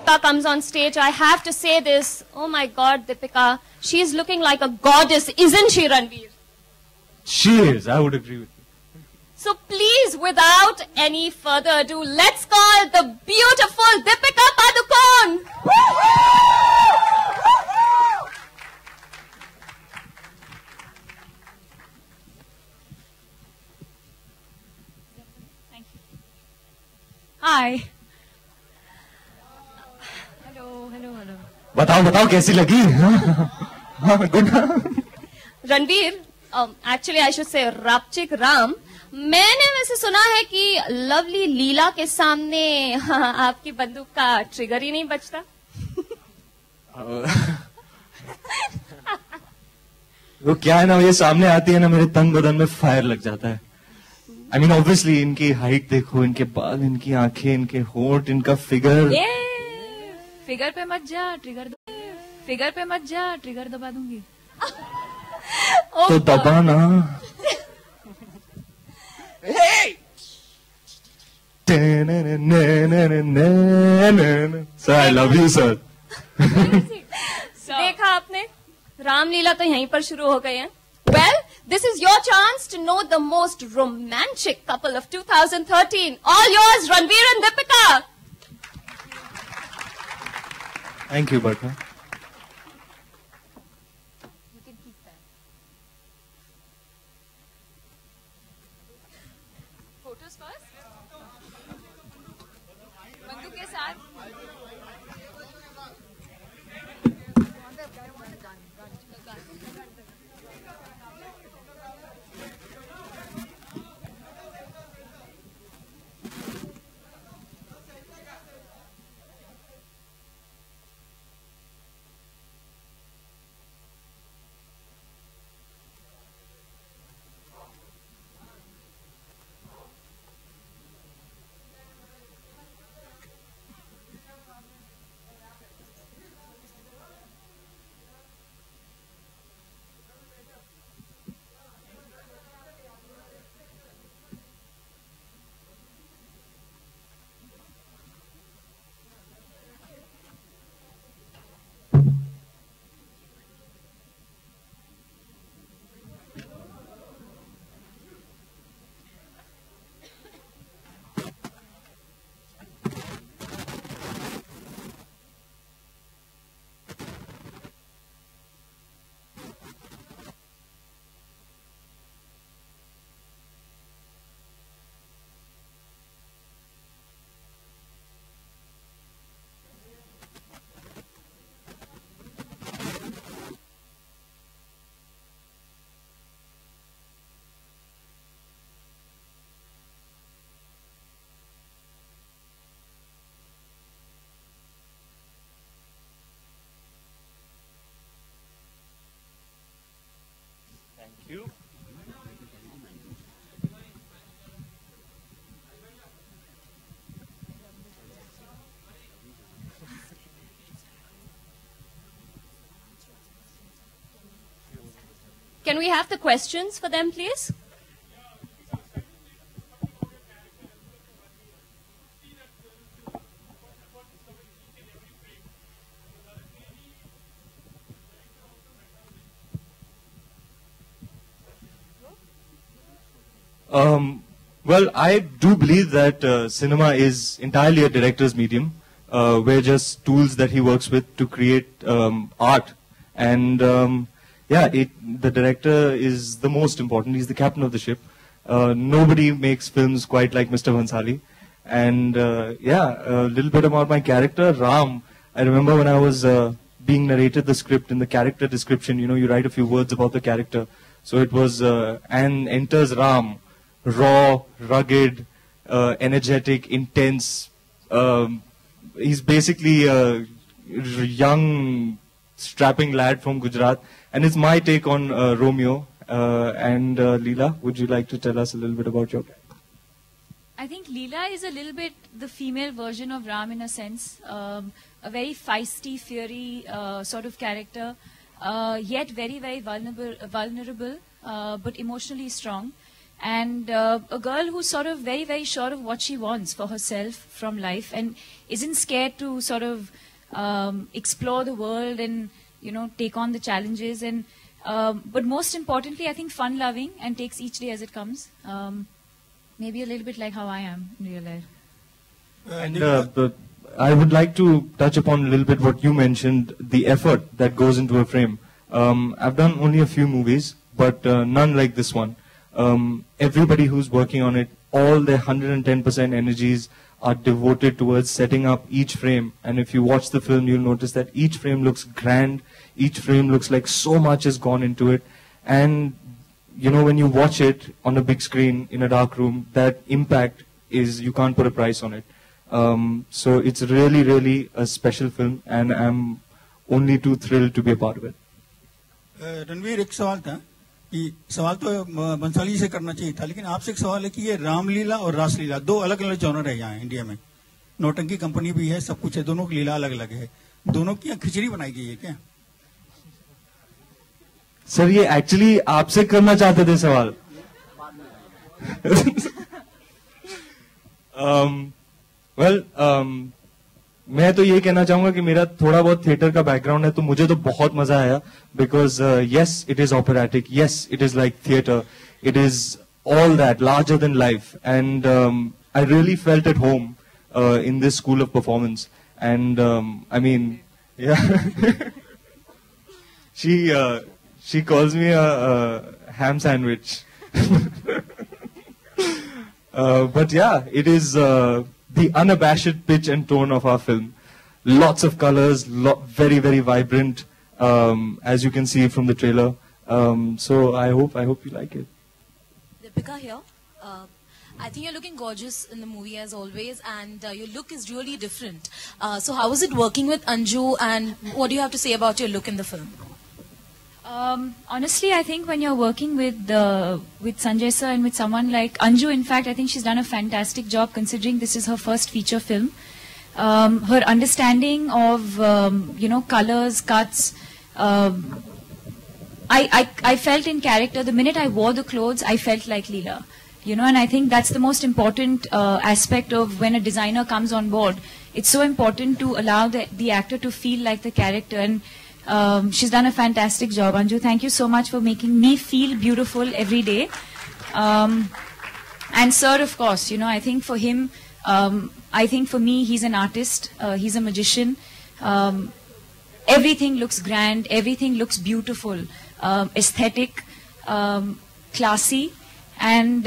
Deepika comes on stage, I have to say this. Oh my God, Deepika, she's looking like a goddess, isn't she, Ranveer? She is, I would agree with you. So please, without any further ado, let's call the beautiful Deepika Padukone. Thank you. Hi. Hello. बताओ कैसी लगी? Good. Ranveer, actually I should say रापचिक Ram, मैंने वैसे सुना है कि lovely लीला के सामने आपकी बंदूक का ट्रिगर ही नहीं बचता। वो क्या है ना, ये सामने आती है ना, मेरे तन बदन में फायर लग जाता है। I mean, obviously इनकी हाइट देखो, इनके बाल, इनकी आंखें, इनके होंठ, इनका फिगर। फिगर पे मत जा, ट्रिगर दबा दूंगी। तो दबा ना। Sir, I love you, sir. देखा आपने, रामलीला तो यहीं पर शुरू हो गए हैं। Well, this is your chance to know the most romantic couple of 2013. All yours, Ranveer and Deepika. Thank you, Bata. You can keep that. Photos first. बंदूक के साथ. Thank you. Can we have the questions for them, please? Well, I do believe that cinema is entirely a director's medium. We're just tools that he works with to create art. And the director is the most important. He's the captain of the ship. Nobody makes films quite like Mr. Bhansali. And a little bit about my character, Ram. I remember when I was being narrated the script, in the character description, you write a few words about the character. So it was, and enters Ram, raw, rugged, energetic, intense. He's basically a young, strapping lad from Gujarat. And it's my take on Romeo. And Leela, would you like to tell us a little bit about your character? I think Leela is a little bit the female version of Ram in a sense. A very feisty, fiery sort of character, yet very, very vulnerable, but emotionally strong. and a girl who's sort of very, very sure of what she wants for herself from life and isn't scared to sort of explore the world and, you know, take on the challenges. And but most importantly, I think fun-loving and takes each day as it comes. Maybe a little bit like how I am in real life. And I would like to touch upon a little bit what you mentioned, the effort that goes into a frame. I've done only a few movies, but none like this one. Everybody who's working on it, all their 110% energies are devoted towards setting up each frame. And if you watch the film, you'll notice that each frame looks grand, each frame looks like so much has gone into it. And, you know, when you watch it on a big screen in a dark room, that impact is, you can't put a price on it. So it's really, really a special film, and I'm only too thrilled to be a part of it. Ranveer, एक सवाल था कि सवाल तो बंसाली से करना चाहिए था, लेकिन आपसे एक सवाल है कि ये रामलीला और रासलीला दो अलग अलग जॉनर है यहाँ इंडिया में. नौटंकी कंपनी भी है, सब कुछ है, दोनों की लीला अलग अलग है. दोनों की खिचड़ी बनाई गई है क्या? सर, ये एक्चुअली आपसे करना चाहते थे सवाल. मैं तो ये कहना चाहूंगा कि मेरा थोड़ा बहुत थिएटर का बैकग्राउंड है, तो मुझे तो बहुत मजा आया. Because yes, it is operatic, yes, it is like theatre, it is all that larger than life, and I really felt at home in this school of performance. And I mean, yeah. She calls me a ham sandwich. But yeah, it is the unabashed pitch and tone of our film. Lots of colors, very, very vibrant, as you can see from the trailer. So I hope you like it. Deepika here. I think you're looking gorgeous in the movie as always, and your look is really different. So how was it working with Anju, and what do you have to say about your look in the film? Honestly, I think when you're working with Sanjay sir and with someone like Anju, in fact, I think she's done a fantastic job considering this is her first feature film. Her understanding of colors, cuts. I felt in character. The minute I wore the clothes, I felt like Leela. And I think that's the most important aspect of when a designer comes on board. It's so important to allow the actor to feel like the character, and she's done a fantastic job. Anju, thank you so much for making me feel beautiful every day. And sir, of course, I think for him, I think for me, he's an artist, he's a magician. Everything looks grand, everything looks beautiful, aesthetic, classy. And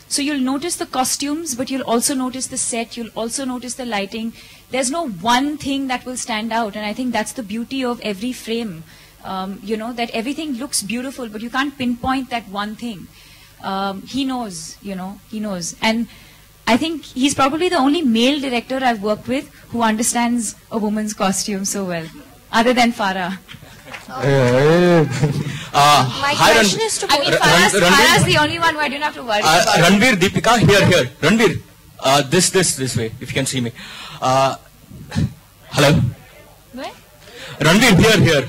so you'll notice the costumes, but you'll also notice the set, you'll also notice the lighting. There's no one thing that will stand out, and I think that's the beauty of every frame, that everything looks beautiful, but you can't pinpoint that one thing. He knows, he knows. And I think he's probably the only male director I've worked with who understands a woman's costume so well, other than Farah. My question is to Farah's the only one who I don't have to worry about. Ranveer, Deepika, here. Ranveer, this way, if you can see me. Hello? Where? Ranveer, here.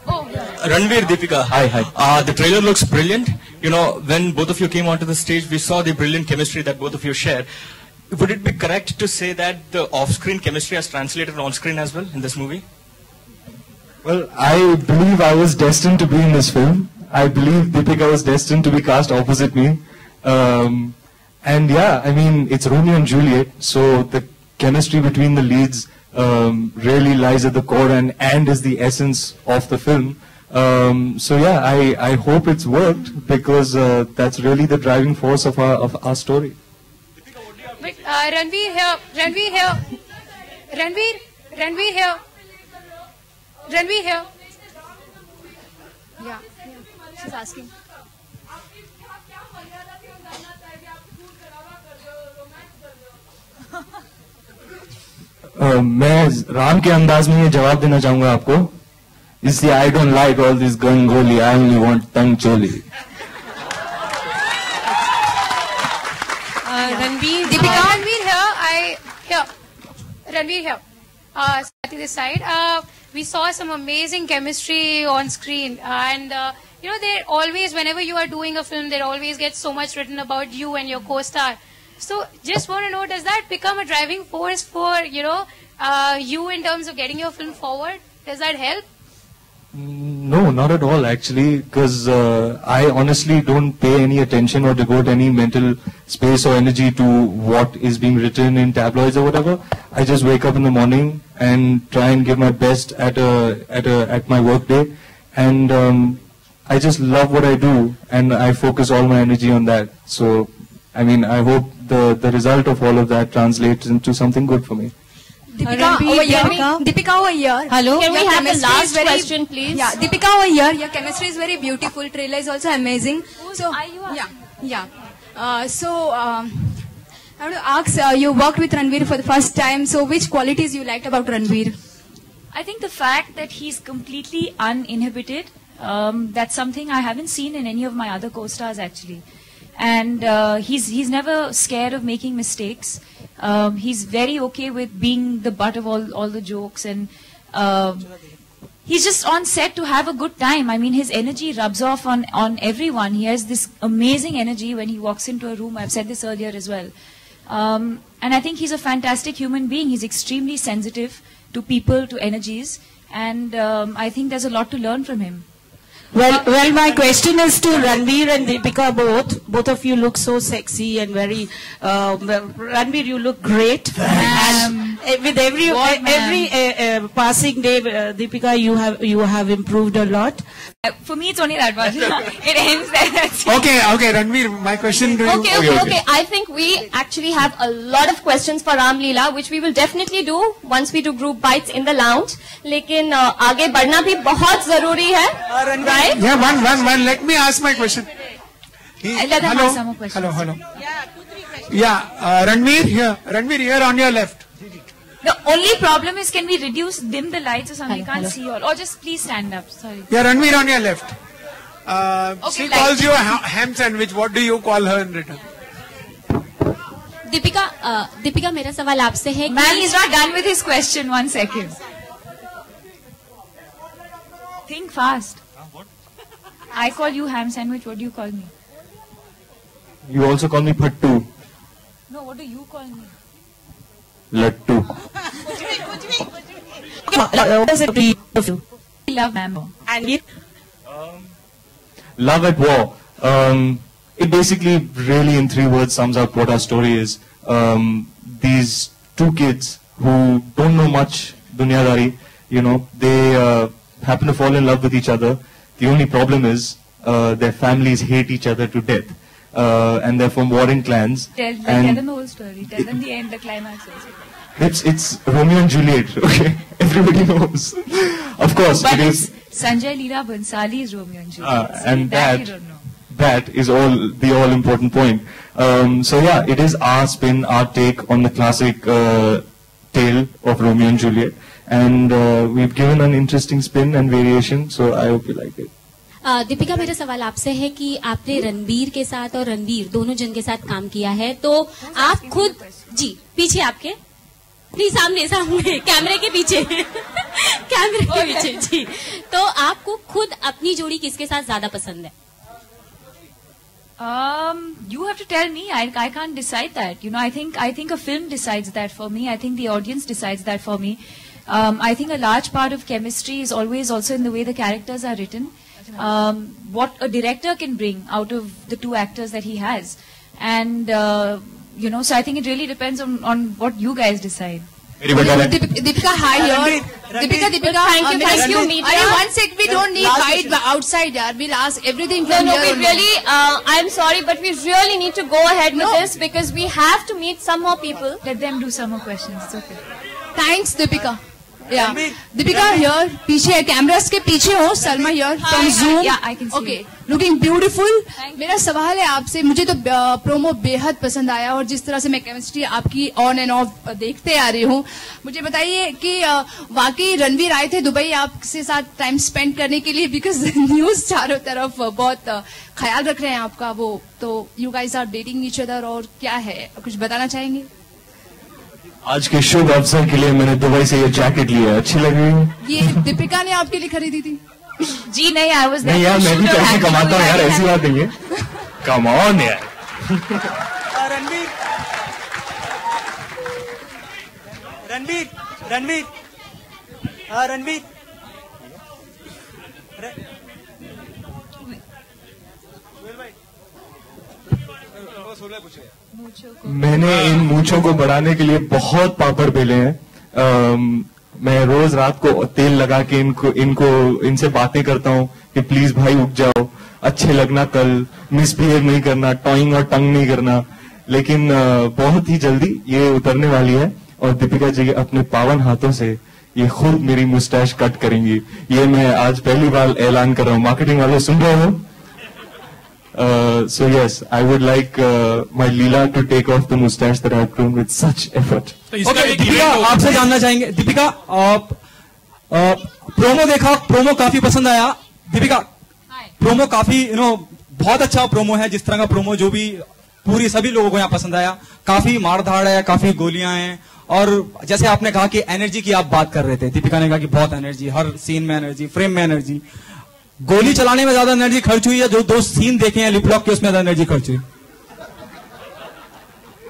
Oh, yeah. Ranveer, Deepika. Hi. The trailer looks brilliant. When both of you came onto the stage, we saw the brilliant chemistry that both of you share. Would it be correct to say that the off-screen chemistry has translated on-screen as well in this movie? Well, I believe I was destined to be in this film. I believe Deepika was destined to be cast opposite me. And yeah, I mean, it's Romeo and Juliet, so the chemistry between the leads really lies at the core and is the essence of the film. So yeah, I hope it's worked, because that's really the driving force of our story. Wait, Ranveer here. Ranveer here. Yeah, she's asking. मैं राम के अंदाज में ये जवाब देना चाहूंगा आपको. इसलिए I don't like all this gangoli. I only want tang choli. Ranveer, Deepika, Ranveer here. Ranveer here. Swati this side. we saw some amazing chemistry on screen, and you know, they always, whenever you are doing a film, there always gets so much written about you and your co-star. So just want to know, does that become a driving force for, you know, you in terms of getting your film forward? Does that help? No, not at all actually, because I honestly don't pay any attention or devote any mental space or energy to what is being written in tabloids or whatever. I just wake up in the morning and try and give my best at my work day, and I just love what I do, and I focus all my energy on that. So, I mean, I hope the result of all of that translates into something good for me. Deepika over here. Deepika over here. Hello. Can we have the last question, please? Yeah, Deepika over here. Your chemistry is very beautiful. Trailer is also amazing. So, yeah. I want to ask, you worked with Ranveer for the first time. So, which qualities you liked about Ranveer? I think the fact that he's completely uninhibited, that's something I haven't seen in any of my other co-stars actually. And he's never scared of making mistakes. He's very okay with being the butt of all the jokes, and he's just on set to have a good time. I mean, his energy rubs off on everyone. He has this amazing energy when he walks into a room. I've said this earlier as well. And I think he's a fantastic human being. He's extremely sensitive to people, to energies, and I think there's a lot to learn from him. Well, my question is to Ranveer and Deepika both. Both of you look so sexy and very. Ranveer, you look great. And with every passing day, Deepika, you have improved a lot. For me, it's only that one. It ends there. Okay, Ranveer, my question to you. Okay. I think we actually have a lot of questions for Ram Leela, which we will definitely do once we do group bites in the lounge. लेकिन आगे बढ़ना भी बहुत जरूरी है, right? Yeah, one. Let me ask my question. Hello. Yeah, Ranveer here on your left. The only problem is, can we dim the lights or something? We can't see you all. Or just please stand up. Sorry. Yeah, Ranveer on your left. She calls you a ham sandwich. What do you call her in return? Deepika मेरा सवाल आपसे है. Man, he's not done with his question. 1 second. Think fast. I call you ham sandwich. What do you call me? You also call me Phattu. No, what do you call me? Lattu. What does it mean to you? I love Mambo. And you? Love at War. It basically really in 3 words sums up what our story is. These 2 kids who don't know much dunyadari, you know, they happen to fall in love with each other. The only problem is their families hate each other to death. And they're from warring clans. Tell them the whole story. Tell them the end, the climax also. It's Romeo and Juliet, okay? Everybody knows. Of course, but it is. Sanjay Leela Bhansali's Romeo and Juliet. And that you don't know. That is the all-important point. So yeah, it is our spin, our take on the classic tale of Romeo and Juliet. And we've given an interesting spin and variation, so I hope you like it. Deepika, मेरा सवाल आपसे है कि आपने रणबीर के साथ और रणवीर दोनों जन के साथ काम किया है, तो आप खुद जी पीछे आपके नहीं सामने कैमरे के पीछे कैमरे के पीछे जी, तो आपको खुद अपनी जोड़ी किसके साथ ज्यादा पसंद है? You have to tell me. I can't decide that. You know, I think a film decides that for me. I think the audience decides that for me. I think a large part of chemistry is always also in the way the characters are written. What a director can bring out of the 2 actors that he has. And, you know, so I think it really depends on what you guys decide. Deepika, hi here. Deepika, thank you, media. One sec, we don't need guide outside, yaar. We'll ask everything from here. No, we really, I'm sorry, but we really need to go ahead with this because we have to meet some more people. Let them do some more questions. It's okay. Thanks, Deepika. Yeah. Deepika here, पीछे cameras के पीछे हो. Salma here from Zoom. Yeah, I can see. Okay, looking beautiful. मेरा सवाल है आपसे, मुझे तो प्रोमो बेहद पसंद आया और जिस तरह से मैं केमिस्ट्री आपकी ऑन एंड ऑफ देखते आ रही हूँ, मुझे बताइए कि वाकई रणवीर आए थे दुबई आपके साथ टाइम स्पेंड करने के लिए, बिकॉज न्यूज चारों तरफ बहुत ख्याल रख रहे हैं आपका वो, तो you guys are dating each other और क्या है, कुछ बताना चाहेंगे? आज के शुभ अवसर के लिए मैंने दुबई से ये जैकेट लिया, अच्छी लग रही है। ये दीपिका ने आपके लिए खरीदी थी? जी नहीं, आई वाज नहीं यार, मैं भी पैसे कमाता हूँ यार, ऐसी बात नहीं है। कम ऑन यार। रणवीर मैंने इन मूंछों को बढ़ाने के लिए बहुत पापड़ बेले हैं। मैं रोज रात को तेल लगा के इनसे बातें करता हूँ कि प्लीज भाई उग जाओ, अच्छे लगना, कल मिसबिहेव नहीं करना, टॉइंग और टंग नहीं करना। लेकिन बहुत ही जल्दी ये उतरने वाली है और दीपिका जी अपने पावन हाथों से ये खुद मेरी मुस्टैच कट करेंगी। ये मैं आज पहली बार ऐलान कर रहा हूँ। मार्केटिंग वाले सुन रहे हो? So yes, I would like my Leela to take off the mustache that I have grown with such effort. Okay, Deepika, आपसे जानना चाहेंगे, दीपिका प्रोमो देखा, प्रोमो काफी पसंद आया। दीपिका, प्रोमो काफी बहुत अच्छा प्रोमो है, जिस तरह का प्रोमो जो भी पूरी सभी लोगों को यहाँ पसंद आया। काफी मारधाड़ है, काफी गोलियां हैं, और जैसे आपने कहा कि एनर्जी की आप बात कर रहे थे, दीपिका ने कहा कि बहुत एनर्जी, हर सीन में एनर्जी, फ्रेम में एनर्जी। गोली चलाने में ज्यादा एनर्जी खर्च हुई है, जो 2 सीन देखे हैं लिप लॉक के, उसमें ज्यादा एनर्जी खर्च हुई।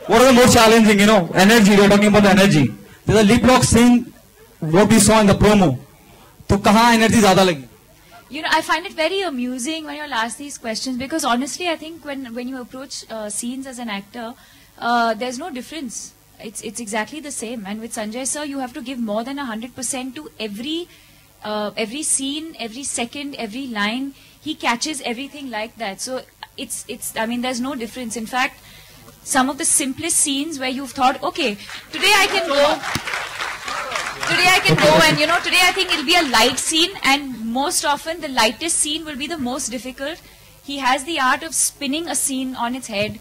What are the more challenging, energy, we're talking about the energy. There's a lip lock scene, what we saw in the promo. तो कहाँ एनर्जी ज्यादा लगी? I find it very amusing when you'll ask these questions, because honestly, I think when you approach scenes as an actor, there's no difference. It's exactly the same. And with Sanjay sir, you have to give more than 100% to every scene, every second, every line. He catches everything like that. So I mean, there's no difference. In fact, some of the simplest scenes where you've thought, okay, today I can go, and today I think it'll be a light scene, and most often the lightest scene will be the most difficult. He has the art of spinning a scene on its head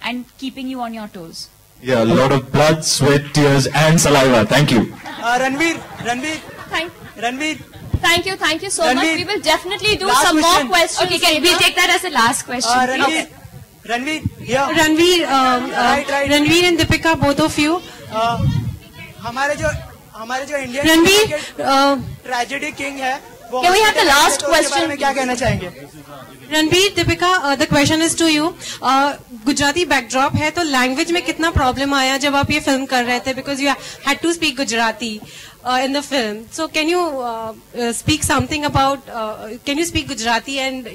and keeping you on your toes. Yeah, a lot of blood, sweat, tears and saliva. Thank you. Ranveer. Thank you so much. We will definitely do some more questions. Okay, we'll take that as the last question. Ranveer and Deepika, both of you. हमारे जो Indian tragedy king है, Can we have the last question? में क्या कहना चाहेंगे? Ranveer, Deepika, the question is to you. Gujarati backdrop है, तो language में कितना problem आया जब आप ये film कर रहे थे? Because you had to speak Gujarati in the film. So can you speak something about? Can you speak Gujarati and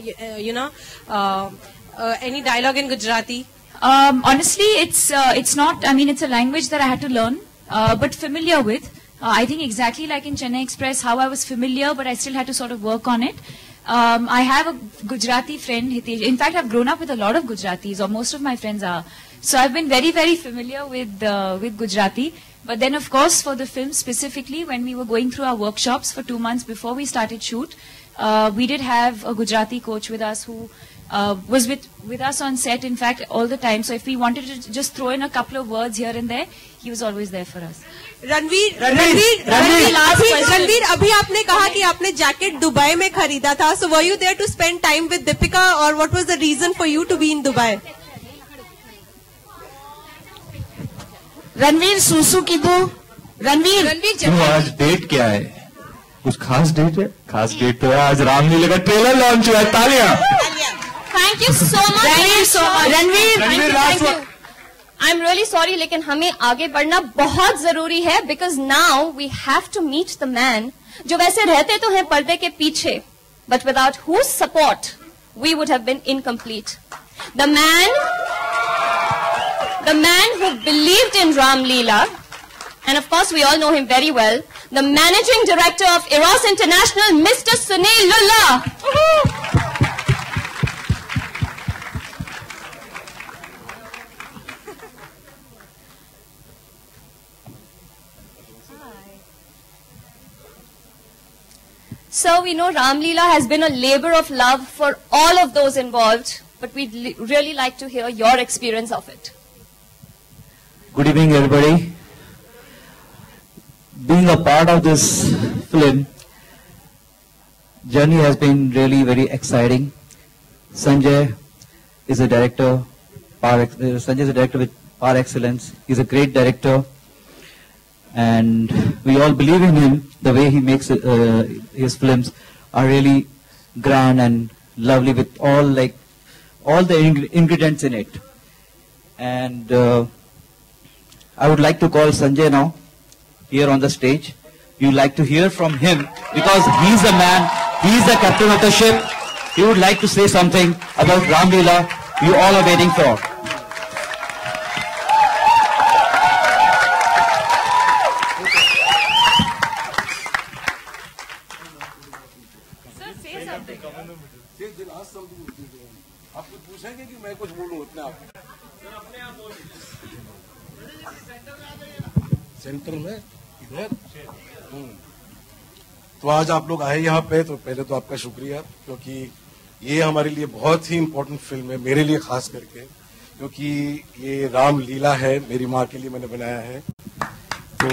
any dialogue in Gujarati? Honestly, it's not. I mean, it's a language that I had to learn, but familiar with. I think exactly like in Chennai Express, how I was familiar, but I still had to sort of work on it. I have a Gujarati friend, Hitesh. In fact, I've grown up with a lot of Gujaratis, or most of my friends are. So I've been very, very familiar with Gujarati. But then, of course, for the film specifically, when we were going through our workshops for 2 months before we started shoot, we did have a Gujarati coach with us who was with us on set, in fact, all the time. So if we wanted to just throw in a couple of words here and there, he was always there for us. Ranveer, अभी आपने कहा कि आपने jacket Dubai में खरीदा था. So were you there to spend time with Deepika, or what was the reason for you to be in Dubai? Ranveer सुसु की दो. रणवीर आज डेट क्या है? कुछ खास डेट है? खास डेट तो है आज रामलीला का ट्रेलर लॉन्च हुआ है. तालियां. Thank you so much. Ranveer, I'm really sorry, लेकिन हमें आगे बढ़ना बहुत जरूरी है, because now we have to meet the man जो वैसे रहते तो हैं पर्दे के पीछे, but without whose support we would have been incomplete. The man who believed in Ram Leela, and of course we all know him very well, the managing director of Eros International, Mr. Sunil Lulla. So we know Ram Leela has been a labor of love for all of those involved, but we'd really like to hear your experience of it. Good evening, everybody. Being a part of this film, journey has been really very exciting. Sanjay is a director. Sanjay is a director with par excellence. He's a great director. and we all believe in him. The way he makes his films are really grand and lovely, with all the ingredients in it. And I would like to call Sanjay now here on the stage. You'd like to hear from him because he's the man, he's the captain of the ship. He would like to say something about Ram Leela you all are waiting for. आप कुछ पूछेंगे कि मैं कुछ बोलूं अपने आप centre में इधर तो आज आप लोग आए यहाँ पे, तो पहले तो आपका शुक्रिया, क्योंकि ये हमारे लिए बहुत ही इम्पोर्टेंट फिल्म है, मेरे लिए खास करके, क्योंकि ये राम लीला है, मेरी माँ के लिए मैंने बनाया है। तो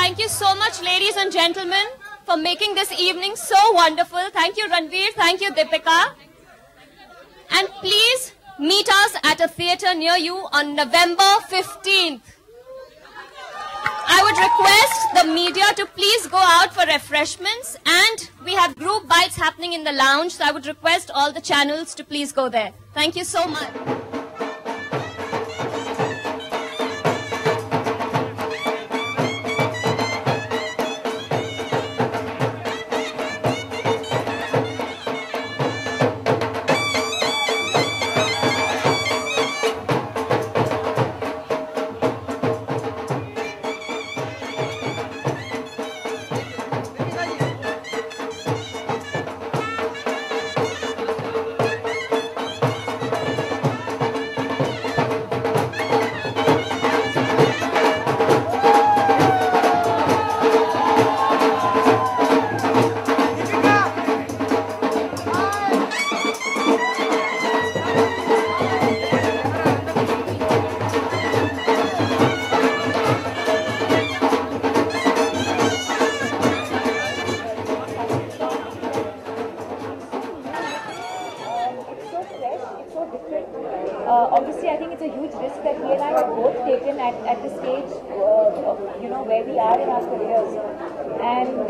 Thank you so much, ladies and gentlemen, for making this evening so wonderful. Thank you, Ranveer. Thank you, Deepika. And please meet us at a theatre near you on November 15th. I would request the media to please go out for refreshments, and we have group bites happening in the lounge, so I would request all the channels to please go there. Thank you so much. Obviously, I think it's a huge risk that he and I have both taken at this stage, where we are in our careers. And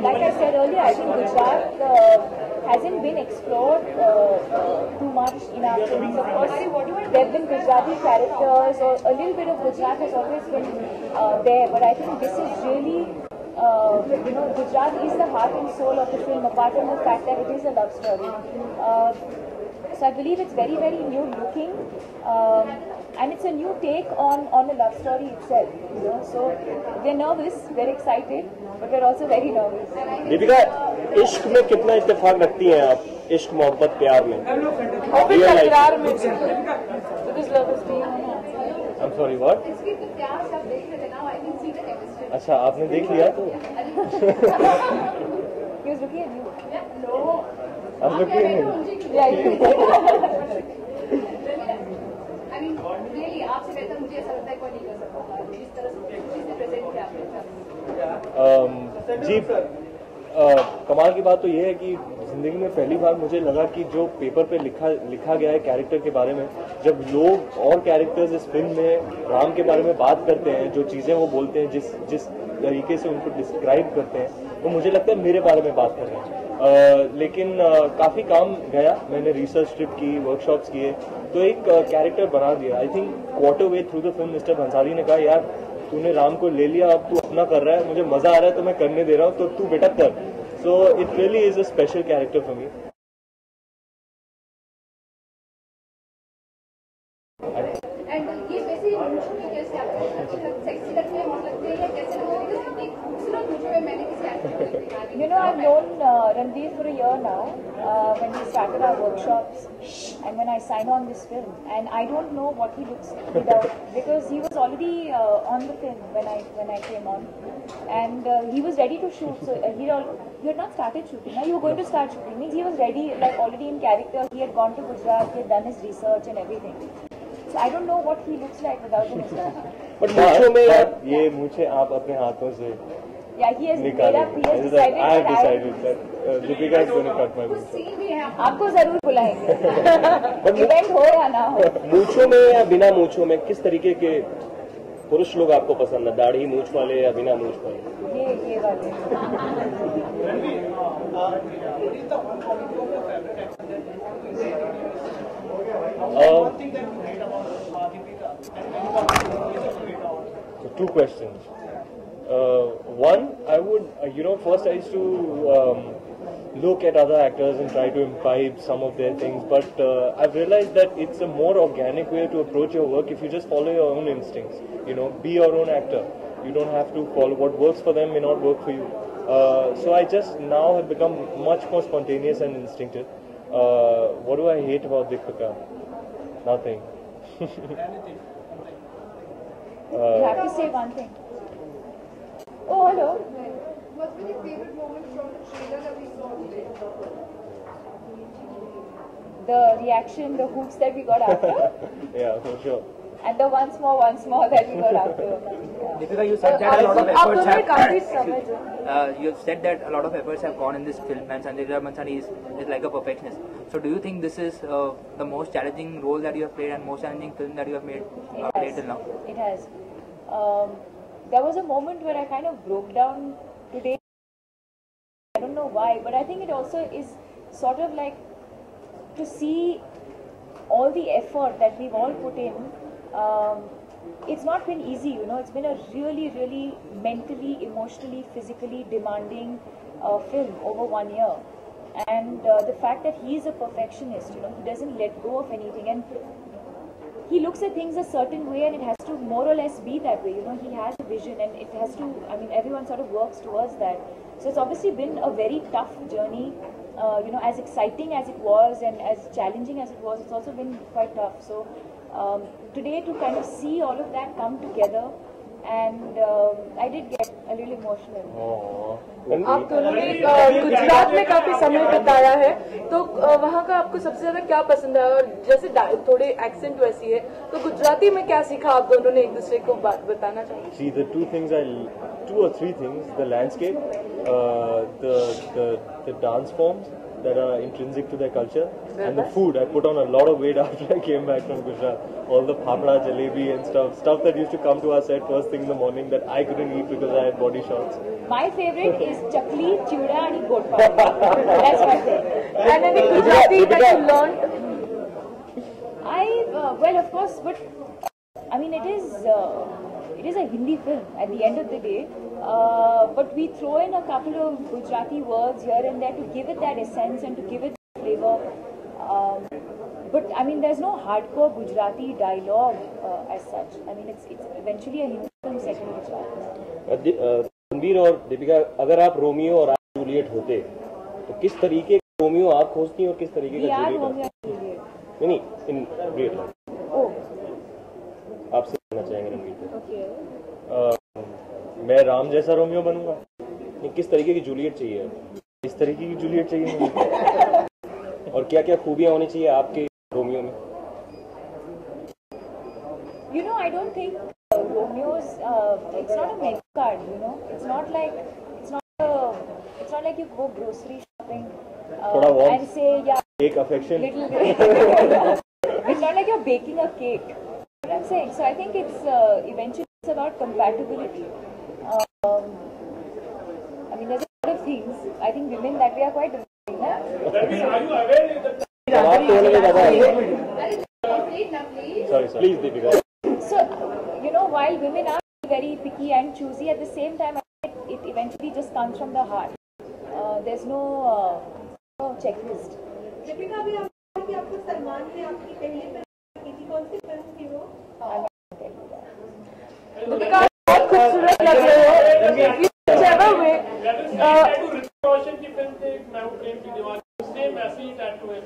like I said earlier, I think Gujarat hasn't been explored too much in our films. Of course, there have been Gujarati characters, or a little bit of Gujarat has always been there. But I think this is really, Gujarat is the heart and soul of the film, apart from the fact that it is a love story. So I believe it's very, very new looking, and it's a new take on a love story itself. So we're nervous, we're excited, but we're also very nervous. Deepika, इश्क में कितना इत्तेफाक रखती हैं आप? इश्क, मोहब्बत, प्यार में? प्यार में, because love is being. I'm sorry, what? अच्छा, आपने देख लिया तो? He was looking at you. No. I'm looking at him. Yeah, you. I mean, really, आपसे बेहतर मुझे ऐसा लगता है कोई नहीं कर सकता जिस तरह से प्रेजेंट किया आपने। जी, कमाल की बात तो ये है कि जिंदगी में पहली बार मुझे लगा कि जो पेपर पे लिखा गया है कैरेक्टर के बारे में, जब लोग और कैरेक्टर्स इस फिल्म में राम के बारे में बात करते हैं, जो चीजें वो बोलते हैं, जिस तरीके से उनको डिस्क्राइब करते हैं वो मुझे लगता है मेरे बारे में बात कर रहे हैं। लेकिन काफ़ी काम गया, मैंने रिसर्च ट्रिप की, वर्कशॉप्स किए, तो एक कैरेक्टर बना दिया। I think quarter way through the film mister Bhansali ने कहा यार तूने राम को ले लिया, अब तू अपना कर रहा है, मुझे मजा आ रहा है तो मैं करने दे रहा हूँ, तो तू बेटा कर। So it really is a special character for me. You know, I've known Ranveer for a year now, when we started our workshops and when I signed on this film. And I don't know what he looks without, because he was already on the film when I came on. And he was ready to shoot, so he had not started shooting. Now you were going to start shooting, means he was ready, like already in character. He had gone to Gujarat, he had done his research and everything. So I don't know what he looks like without the mustache. But मूंछों में ये मूंछे आप अपने हाथों से Yeah, he has made up. He has decided. I have decided that Deepika is going to cut my मूंछें. आपको जरूर बुलाएंगे. Event हो या ना हो. मूंछों में या बिना मूंछों में किस तरीके के पुरुष लोग आपको पसंद है, दाढ़ी मूंछ वाले या बिना मूंछ वाले? ये वाले. So 2 questions. One, I would, first I used to look at other actors and try to imbibe some of their things, but I've realized that it's a more organic way to approach your work if you just follow your own instincts. Be your own actor. You don't have to follow what works for them may not work for you. So I just now have become much more spontaneous and instinctive. What do I hate about Deepika? Nothing. You have to say one thing. Oh, hello. What's been your favorite moment from the trailer that we saw today? The reaction, the hoops that we got after. Yeah, for sure. And the once more that we got after. Deepika, you said that a lot of efforts have. You have said that a lot of efforts have gone in this film, and Sanjay Leela Bhansali is like a perfectionist. So, do you think this is the most challenging role that you have played and most challenging film that you have made till now? It has. There was a moment where I kind of broke down today. I don't know why, but I think it also is sort of like to see all the effort that we've all put in. It's not been easy, it's been a really, really mentally, emotionally, physically demanding film over 1 year. And the fact that he's a perfectionist, he doesn't let go of anything. And he looks at things a certain way and it has to more or less be that way. He has a vision and it has to, everyone sort of works towards that. So it's obviously been a very tough journey. As exciting as it was and as challenging as it was, it's also been quite tough. So today to kind of see all of that come together, and I did get a little emotional. आप दोनों ने गुजरात में काफी समय बिताया है, तो वहाँ का आपको सबसे ज्यादा क्या पसंद है? और जैसे थोड़े एक्सेंट वैसी है, तो गुजराती में क्या सीखा आप दोनों ने एक दूसरे को बात बताना चाहिए? See, the 2 or 3 things: the landscape, the dance forms that are intrinsic to their culture, and the food. I put on a lot of weight after I came back from Gujarat. All the phapda, jalebi and stuff that used to come to our set first thing in the morning that I couldn't eat because I had body shots. My favorite is chakli, chuda and got powder. That's my favorite. And then in Gujarati that you learned? Well, of course, but it is a Hindi film at the end of the day. But we throw in a couple of Gujarati words here and there to give it that essence and to give it that flavor. But there's no hardcore Gujarati dialogue as such. It's eventually a Hindi film set in Gujarat. Ranveer और दीपिका, अगर आप Romeo और आप Juliet होते तो किस तरीके का रोमियो आप खोजती और किस तरीके का जूलियट? नहीं, इन रियल लाइफ आपसे कहना चाहेंगे रणवीर को। मैं राम जैसा रोमियो बनूंगा? नहीं, किस तरीके की जूलियट चाहिए? इस तरीके की जूलियट चाहिए मुझे। और क्या क्या खूबियां होनी चाहिए आपके रोमियो में? I don't think Romeo's it's not a menu card, it's not like you go grocery shopping and say cake affection. It's not like you're baking a cake. What I'm saying, so I think it's eventually it's about compatibility. I mean, there's a lot of things. I think women that way are quite different. Sorry, please, Deepika. So, you know, while women are very picky and choosy, at the same time, it eventually just comes from the heart. There's no checklist. Deepika भी आपको कि आपको सलमान ने आपकी पहली film की थी, कौन सी फिल्म थी वो? दीपिका बहुत खूबसूरत लग रहे हो। Whichever way. रोशन की फिल्म थी मैं वो प्रेम की दीवार, सेम ऐसी ही टैटू है।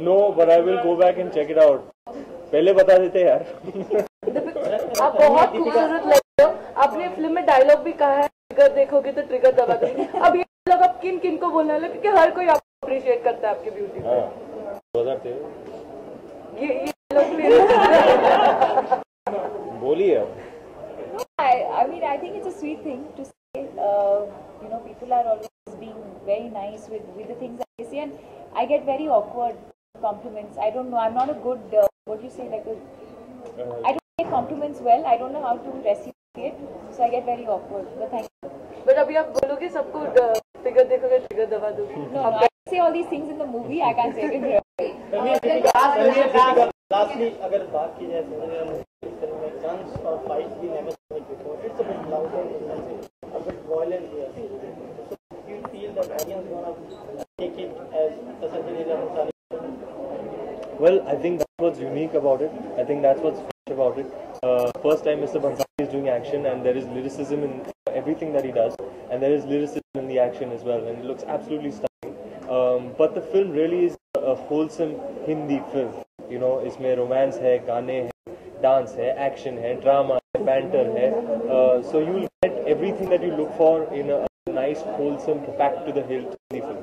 No, but I will go back and check it out. पहले बता देते यार। आप बहुत खूबसूरत लग रहे हो। आपने फिल्म में डायलॉग भी कहा है, ट्रिगर देखोगे तो ट्रिगर दबा दोगे। अब ये लोग आप किन किन को बोलने वाले, क्योंकि हर कोई आपको अप्रिशिएट करता है आपकी ब्यूटी को। ये लोग बोलिए। I mean, I think it's a sweet thing to say. You know, people are always being very nice with the things that they say, and I get very awkward compliments. I don't know. I'm not a good. What do you say? Like I don't get compliments well. I don't know how to reciprocate, so I get very awkward. But thank you. But अभी आप बोलोगे सबको trigger देखोगे trigger दबा दोगे। No, I say all these things in the movie. I can't say it in real life. Lastly, अगर बात की जाए फिल्म में guns or fights being never seen it before, it's a bit louder, a bit violent here. So do you feel that audience gonna take it as Sanjay Leela Bhansali? Well, I think that's what's unique about it. I think that's what's fresh about it. First time Mr. Bhansali is doing action, and there is lyricism in everything that he does, and there is lyricism in the action as well, and it looks absolutely stunning. But the film really is a wholesome Hindi film. You know, इसमें romance है, गाने हैं, dance है, action है, drama है, banter है. So you will get everything that you look for in a nice, wholesome, packed to the hilt Hindi film.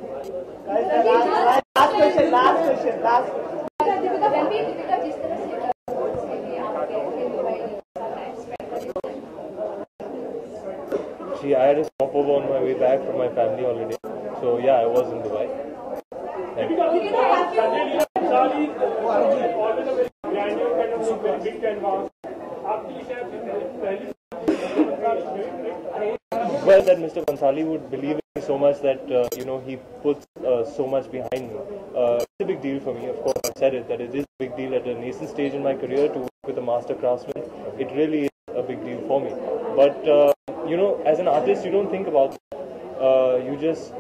Last question. Gee, I had a stopover on my way back from my family holiday. So yeah, I was in Dubai. Thank you. Well, that Mr. Bhansali would believe in me so much that you know, he puts so much behind me. It's a big deal for me, of course. I've said it, that it is a big deal at a nascent stage in my career to work with a master craftsman. It really is a big deal for me. But you know, as an artist, you don't think about it. You just,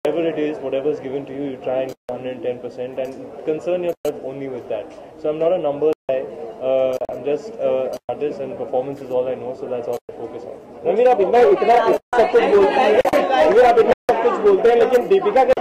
whatever it is, whatever is given to you, you try and 110% and concern yourself only with that. So I'm not a numbers guy. I'm just an artist, and performance is all I know, so that's all I focus on. Ranveer, आप इतना सब कुछ बोलते हैं, रणवीर आप इतना सब कुछ बोलते हैं, लेकिन दीपिका के